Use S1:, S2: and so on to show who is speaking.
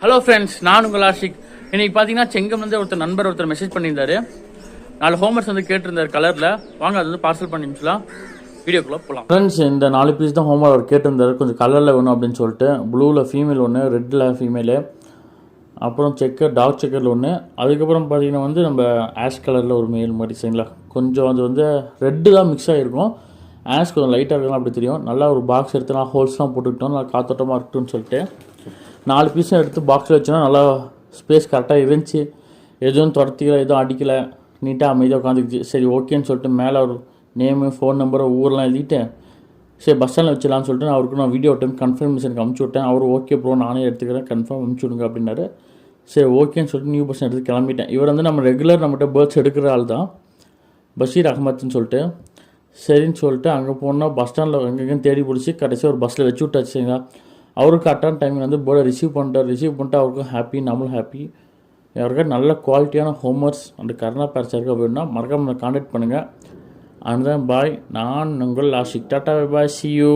S1: Hello friends, நான் உங்கள் ஆஷிக். இன்னைக்கு பார்த்தீங்கன்னா செங்கம்லேருந்து ஒருத்தர் மெசேஜ் பண்ணியிருந்தாரு. 4 ஹோம்ஒர்க்ஸ் வந்து கேட்டிருந்தார் கலரில். வாங்க அது வந்து பார்சல் பண்ணி அனுப்பிச்சலாம். வீடியோக்குள்ளே போகலாம். ஃப்ரெண்ட்ஸ், இந்த 4 பீஸ் தான் ஹோம்ஒர்க் அவர் கேட்டிருந்தார். கொஞ்சம் கலரில் வேணும் அப்படின்னு சொல்லிட்டு. ப்ளூவில் ஃபீமேல் ஒன்று, ரெட்டில் ஃபீமேலு, அப்புறம் டார்க் செக்கரில் ஒன்று, அதுக்கப்புறம் பார்த்தீங்கன்னா வந்து நம்ம ஆஷ் கலரில் ஒரு மேல் மாதிரி சரிங்களா. கொஞ்சம் அது வந்து ரெட்டு தான் மிக்ஸ் ஆகிருக்கும். ஆஷ் கொஞ்சம் லைட்டாக இருக்கலாம் அப்படி தெரியும். நல்லா ஒரு பாக்ஸ் எடுத்து நான் ஹோல்ஸ்லாம் போட்டுக்கிட்டோம், நல்லா காத்தோட்டமாக இருக்கட்டும்னு சொல்லிட்டு 4 பீஸும் எடுத்து பாக்ஸில் வச்சோன்னா நல்லா ஸ்பேஸ் கரெக்டாக இருந்துச்சு. எதுவும் துரத்திக்கல, எதுவும் அடிக்கலை, நீட்டாக அமைதியாக உட்காந்துக்குச்சு. சரி ஓகேன்னு சொல்லிட்டு மேலே ஒரு நேமு, ஃபோன் நம்பரை, ஊரெலாம் எழுதிட்டு சரி பஸ் ஸ்டாண்டில் வச்சிடலான்னு சொல்லிட்டு நான் வீடியோ டைம் கன்ஃபர்மேஷனுக்கு அமுச்சு விட்டேன். அவர் ஓகே ப்ரோ நானே எடுத்துக்கிறேன், கன்ஃபார்ம் அமுச்சு விடுங்க அப்படின்னாரு. சரி ஓகேன்னு சொல்லிட்டு நியூ பஸ் எடுத்து கிளம்பிட்டேன். இவர் வந்து நம்ம ரெகுலர் நம்மகிட்ட பேர்ட்ஸ் எடுக்கிற ஆள் தான், பஷீர் அகமத்னு சொல்லிட்டு. சரின்னு சொல்லிட்டு அங்கே போனால் பஸ் ஸ்டாண்டில் எங்கெங்கன்னு தேடி பிடிச்சி கடைசியாக ஒரு பஸ்ஸில் வச்சு விட்டாச்சுங்களா. அவருக்கு கரெக்டான டைமில் வந்து பேர்டை ரிசீவ் பண்ணிட்டு அவருக்கும் ஹாப்பி, நம்மளும் ஹாப்பி. யாருக்கா நல்ல குவாலிட்டியான ஹோம்ஒர்க்ஸ் அந்த கர்ணா பேர்ச்சாருக்கு அப்படின்னா மறக்காம கான்டாக்ட் பண்ணுங்கள். அண்ட் தான் பாய், நான் உங்கள் Ashiq. Tata bye, see you.